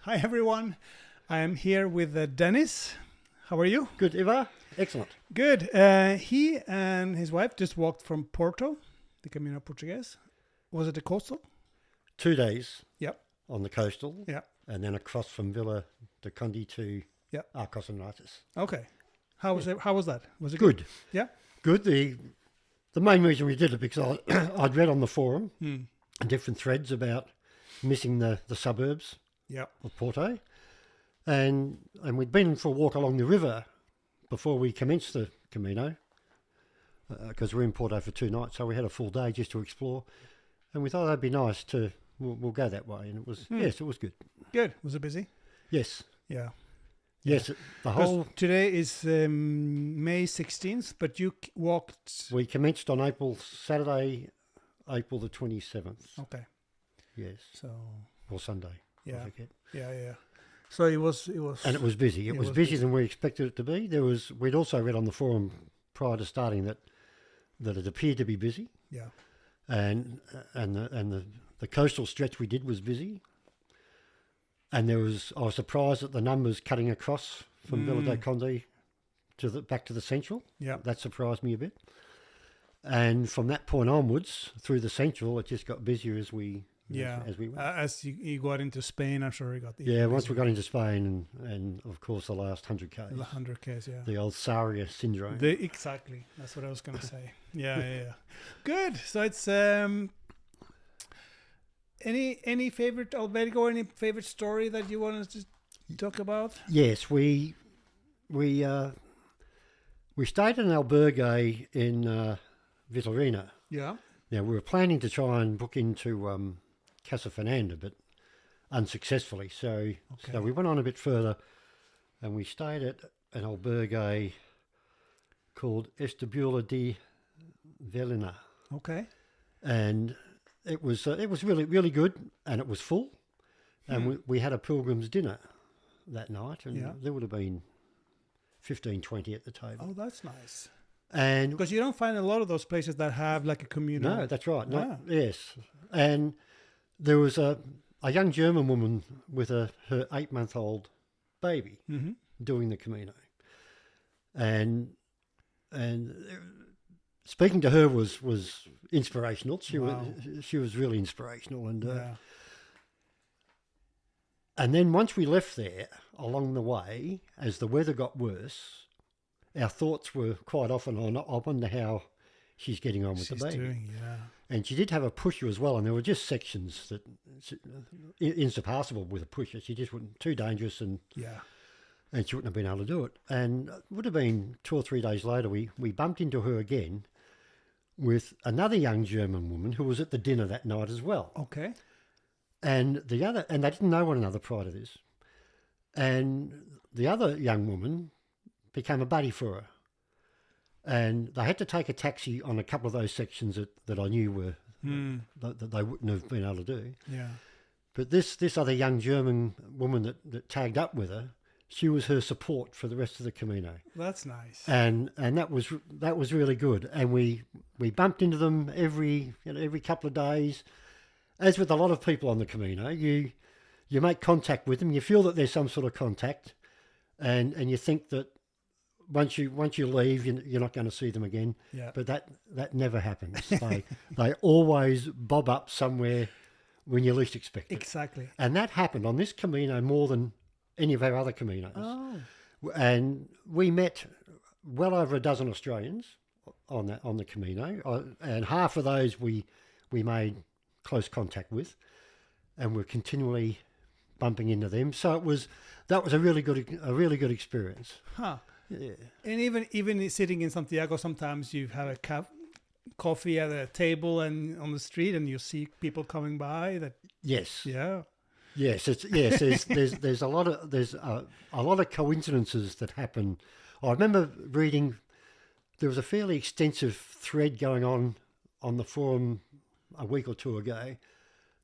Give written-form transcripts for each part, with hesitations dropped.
Hi everyone. I am here with Dennis. How are you? Good, Eva. Excellent. Good. He and his wife just walked from Porto, the Camino Portuguese. Was it the coastal? 2 days. Yep. On the coastal. Yep. And then across from Villa de Conde to Arcos and Ratas. Okay. How was it? How was that? Was it good? Yeah. Good. The main reason we did it because I'd read on the forum different threads about missing the suburbs of Porto, and we'd been for a walk along the river before we commenced the Camino because we're in Porto for 2 nights, so we had a full day just to explore, and we thought that'd be nice to we'll go that way, and it was yes, it was good. Good. Was it busy? Yes. Yeah. Yes, the whole... Today is May 16th, but you walked... We commenced on Saturday, April the 27th. Okay. Yes. So... Or Sunday. Yeah. I forget. Yeah. So it was... And it was busy. It was busier than we expected it to be. We'd also read on the forum prior to starting that it appeared to be busy. Yeah. And the coastal stretch we did was busy. And I was surprised at the numbers cutting across from Villa de Conde back to the central. Yeah, that surprised me a bit. And from that point onwards, through the central, it just got busier as we went. As you got into Spain, I'm sure it got once we got into Spain, and of course the last 100 k's. The 100 k's, yeah. The old Sarria syndrome. Exactly, that's what I was going to say. Yeah. Good. So it's any favorite Albergo? Any favorite story that you want to talk about? Yes, we stayed in an albergue in Vitorina. Yeah. Now we were planning to try and book into Casa Fernanda, but unsuccessfully. So we went on a bit further, and we stayed at an albergue called Estabula di Velina. Okay. And it was really, really good, and it was full. And we had a pilgrim's dinner that night, and there would have been 15, 20 at the table. Oh, that's nice. And because you don't find a lot of those places that have like a communal. No, that's right. No, yes. And there was a young German woman with her 8-month-old baby doing the Camino. And speaking to her was inspirational. She was really inspirational, and then once we left there, along the way, as the weather got worse, our thoughts were quite often on, I wonder how she's getting on with the baby. Doing, and she did have a pusher as well, and there were just sections that insurpassable with a pusher. She just wasn't too dangerous, and she wouldn't have been able to do it. And it would have been 2 or 3 days later, we bumped into her again with another young German woman who was at the dinner that night as well. Okay. And they didn't know one another prior to this. And the other young woman became a buddy for her. And they had to take a taxi on a couple of those sections that I knew were that they wouldn't have been able to do. Yeah. But this other young German woman that tagged up with her, she was her support for the rest of the Camino. That's nice. And that was really good. And we bumped into them every couple of days. As with a lot of people on the Camino, you make contact with them. You feel that there's some sort of contact, and you think that once you leave, you're not going to see them again. Yeah. But that never happens. They always bob up somewhere when you least expect it. Exactly. And that happened on this Camino more than any of our other Caminos. Oh. And we met well over a dozen Australians on the Camino, and half of those we made close contact with, and we're continually bumping into them. So that was a really good experience. Huh. Yeah. And even sitting in Santiago, sometimes you have a coffee at a table and on the street, and you see people coming by. Yes. Yeah. Yes. There's a lot of coincidences that happen. I remember reading there was a fairly extensive thread going on the forum a week or two ago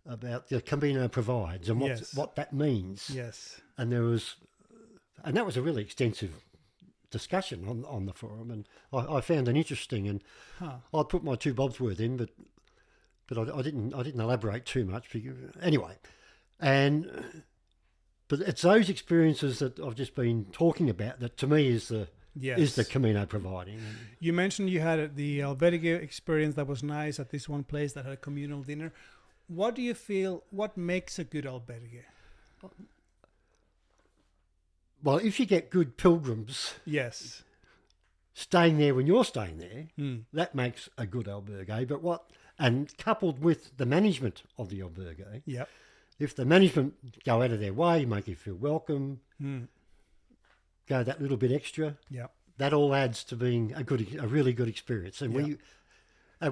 about the Camino Provides and what that means. Yes. And that was a really extensive discussion on the forum, and I found it interesting, and I put my 2 bobs worth in, but I didn't elaborate too much. Anyway, But it's those experiences that I've just been talking about that to me is the Camino providing. You mentioned you had the albergue experience that was nice at this one place that had a communal dinner. What do you feel, what makes a good albergue? Well, if you get good pilgrims staying there when you're staying there, that makes a good albergue. And coupled with the management of the albergue, if the management go out of their way, make you feel welcome, go that little bit extra, that all adds to being a really good experience. And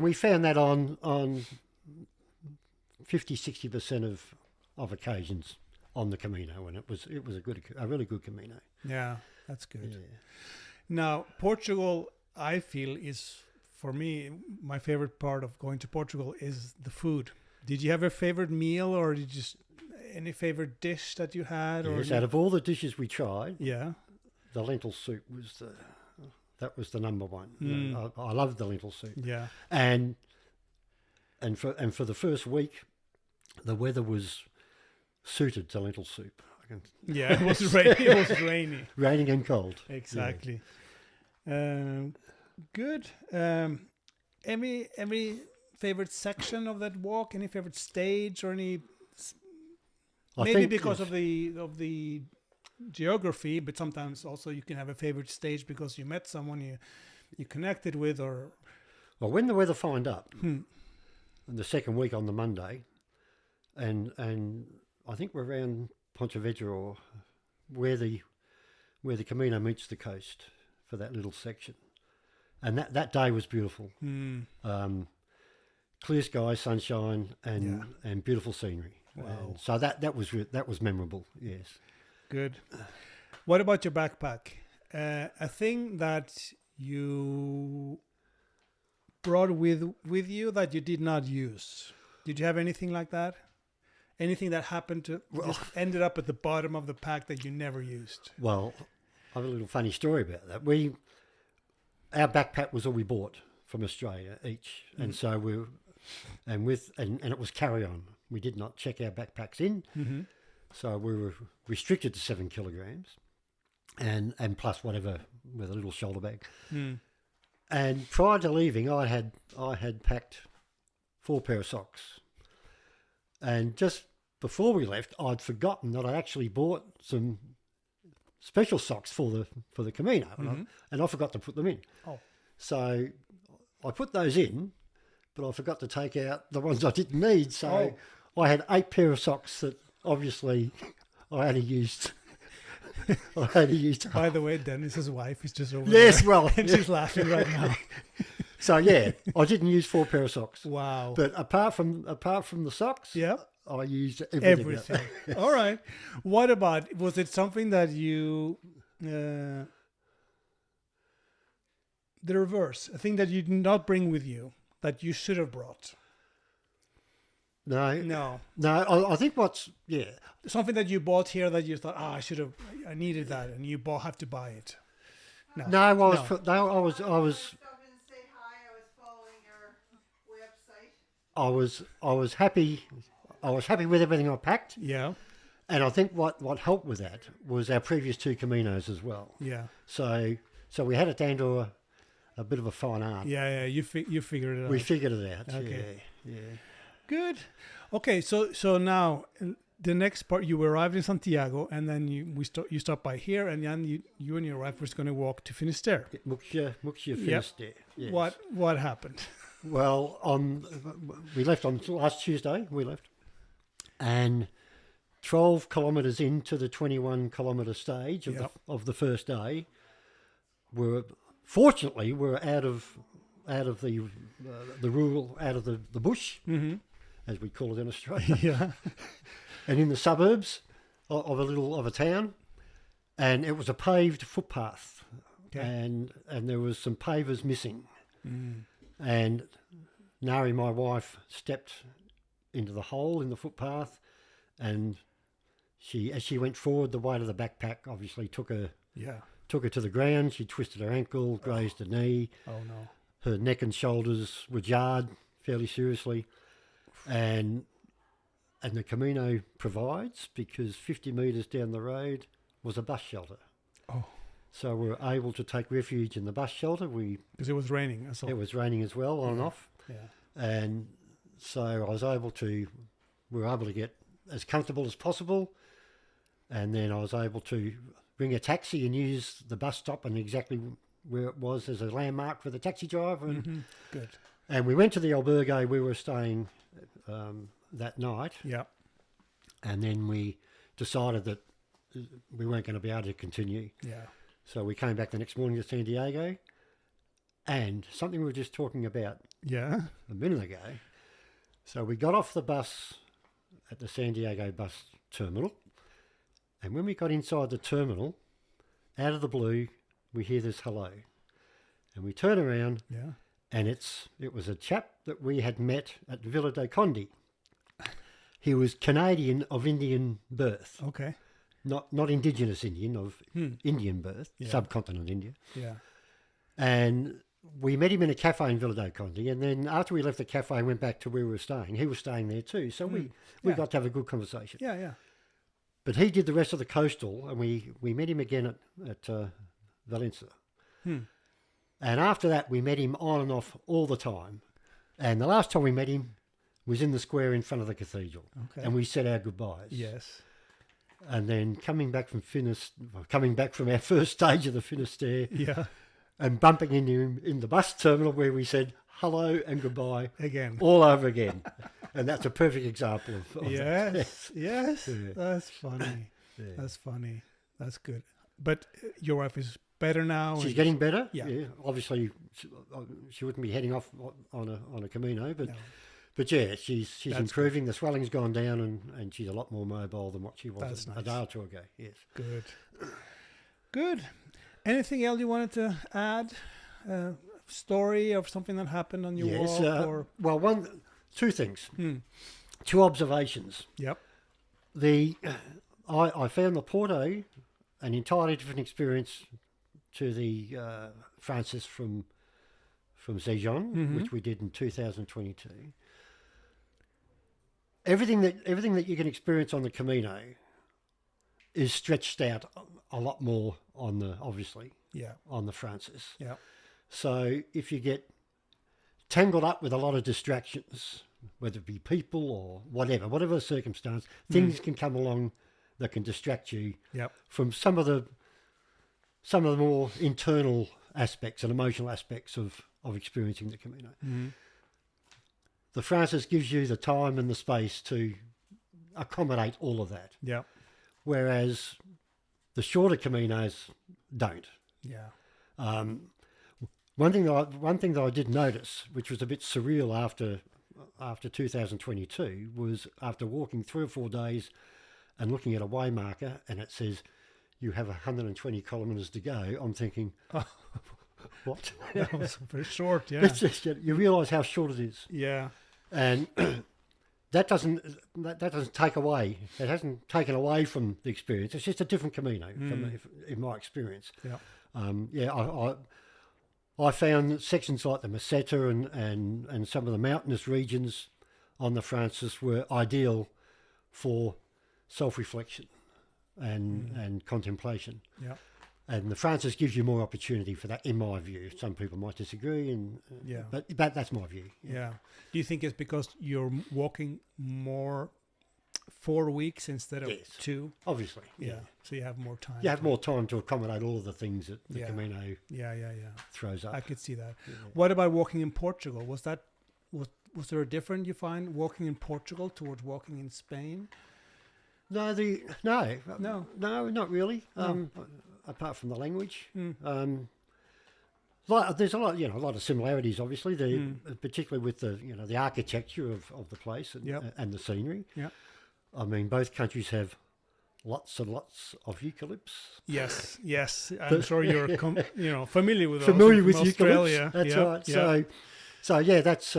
we found that on 50-60% of occasions on the Camino, and it was a really good Camino. Yeah, that's good. Yeah. Now, Portugal, I feel, is, for me, my favorite part of going to Portugal is the food. Did you have a favorite meal, or did you just any favorite dish that you had? Yes, out of all the dishes we tried, the lentil soup was the number one. I loved the lentil soup. Yeah, and for the first week, the weather was suited to lentil soup. Yeah, it was rainy. It was rainy, raining and cold. Exactly. Good. Any favorite section of that walk? Any favorite stage or any? Maybe because of the geography, but sometimes also you can have a favorite stage because you met someone you connected with, or. Well, when the weather fined up, the second week on the Monday, and I think we're around Pontevedra, or where the Camino meets the coast for that little section, and that day was beautiful. Clear sky, sunshine, and beautiful scenery. Wow! And so that was memorable. Yes. Good. What about your backpack? A thing that you brought with you that you did not use. Did you have anything like that? Anything that happened to just ended up at the bottom of the pack that you never used? Well, I have a little funny story about that. Our backpack was all we bought from Australia each, and so and it was carry on. We did not check our backpacks in, so we were restricted to 7 kilograms, and plus whatever with a little shoulder bag. And prior to leaving, I had packed 4 pair of socks, and just before we left, I'd forgotten that I actually bought some special socks for the Camino, and I forgot to put them in. So I put those in, but I forgot to take out the ones I didn't need. So I had 8 pair of socks that obviously I only used. By the way, Dennis's wife is just over there. Well, and she's laughing right now. So yeah, I didn't use 4 pair of socks. Wow! But apart from the socks, I used everything. All right. What about, was it something that you the reverse, a thing that you did not bring with you that you should have brought? No. I think something that you bought here that you thought, I needed that, and you have to buy it. I was happy. I was happy with everything I packed. Yeah. And I think what helped with that was our previous 2 Caminos as well. Yeah. So we had it down to a bit of a fine art. Yeah. You figured it out. We figured it out. Okay. Yeah. Good. Okay. So now the next part, you arrived in Santiago, and then you stopped by here, and then you and your wife were going to walk to Finisterre. Muxia Finisterre. Yes. What happened? Well, we left on last Tuesday. We left, and 12 kilometres into the 21-kilometre stage of the first day, we're out of the rural, out of the bush, as we call it in Australia. Yeah. And in the suburbs of a town, and it was a paved footpath, and there was some pavers missing, and Nari, my wife, stepped into the hole in the footpath, and as she went forward, the weight of the backpack obviously took her to the ground. She twisted her ankle, grazed her knee. Oh no! Her neck and shoulders were jarred fairly seriously, and And the Camino Provides, because 50 metres down the road was a bus shelter. Oh. So we were able to take refuge in the bus shelter. Because it was raining. It was raining as well, on and off. Yeah. And so we were able to get as comfortable as possible. And then I was able to bring a taxi and use the bus stop and exactly where it was as a landmark for the taxi driver. And, Good. And we went to the albergue we were staying that night. Yeah. And then we decided that we weren't going to be able to continue. Yeah. So we came back the next morning to San Diego. And something we were just talking about a minute ago. So we got off the bus at the San Diego bus terminal. And when we got inside the terminal, out of the blue, we hear this hello. And we turn around. Yeah. And it was a chap that we had met at Villa do Conde. He was Canadian of Indian birth. Okay. Not indigenous Indian, of Indian birth, subcontinent India. Yeah. And we met him in a cafe in Villa do Conde. And then after we left the cafe and went back to where we were staying, he was staying there too. So we got to have a good conversation. Yeah, yeah. But he did the rest of the coastal, and we met him again at Valencia. And after that, we met him on and off all the time. And the last time we met him was in the square in front of the cathedral. Okay. And we said our goodbyes. Yes. And then coming back from our first stage of the Finisterre, and bumping into him in the bus terminal where we said hello and goodbye again, all over again. And that's a perfect example of yes, that. Yes. Yeah. That's funny. Yeah. That's funny. That's good. But your wife is better now. She's getting better. Yeah. Obviously, she wouldn't be heading off on a Camino, but yeah, she's improving. Good. The swelling's gone down, and she's a lot more mobile than what she was a day or two ago. Yes. Good. Good. Anything else you wanted to add? Story of something that happened on your walk? Well, two things. Two observations. Yep. I found the Porto an entirely different experience to the Francis from Zejon, which we did in 2022. Everything that you can experience on the Camino is stretched out a lot more on the Francis. Yeah. So if you get tangled up with a lot of distractions, whether it be people or whatever the circumstance, things can come along that can distract you from some of the more internal aspects and emotional aspects of experiencing the Camino. The Francis gives you the time and the space to accommodate all of that. Yeah. Whereas the shorter Caminos don't. Yeah. One thing that I did notice, which was a bit surreal after 2022, was after walking 3 or 4 days and looking at a way marker and it says you have 120 kilometres to go. I'm thinking, what? That was very short. Yeah. It's just, you realise how short it is. Yeah. And that doesn't take away. It hasn't taken away from the experience. It's just a different Camino in my experience. Yeah. I found sections like the Meseta and some of the mountainous regions on the Francis were ideal for self-reflection and contemplation. Yeah. And the Francis gives you more opportunity for that, in my view. Some people might disagree, but that's my view. Yeah. Do you think it's because you're walking more 4 weeks instead of 2? Obviously. Yeah. So you have more time. You have more time to accommodate all of the things that the Camino throws up. I could see that. Yeah. What about walking in Portugal? Was there a difference you find walking in Portugal towards walking in Spain? No, not really. No. Apart from the language, there's a lot of similarities. Obviously, particularly with the architecture of the place and the scenery. Yeah. I mean, both countries have lots and lots of eucalypts. Yes. I'm sure you're familiar with Australia. That's right. Yeah. So that's.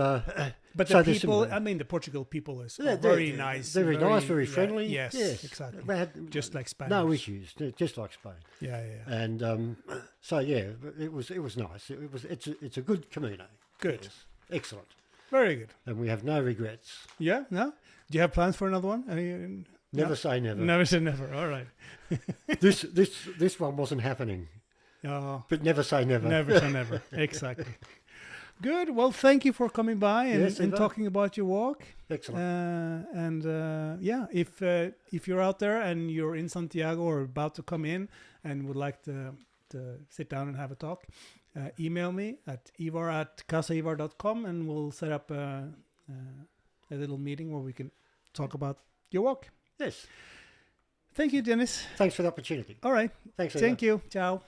But the people, the Portugal people are very nice. Very nice, very friendly. Yes, exactly. Just like Spain. No issues, just like Spain. Yeah. And it was nice. It's a good Camino. Good. Yes. Excellent. Very good. And we have no regrets. Yeah, no? Do you have plans for another one? Never say never. Never say never. All right. This one wasn't happening. Oh, but never say never. Never say never. Exactly. Good. Well, thank you for coming by and talking about your walk. Excellent. If you're out there and you're in Santiago or about to come in and would like to sit down and have a talk, email me at ivar@casaivar.com and we'll set up a little meeting where we can talk about your walk. Yes. Thank you, Dennis. Thanks for the opportunity. All right. Thanks. Thank you. Ciao.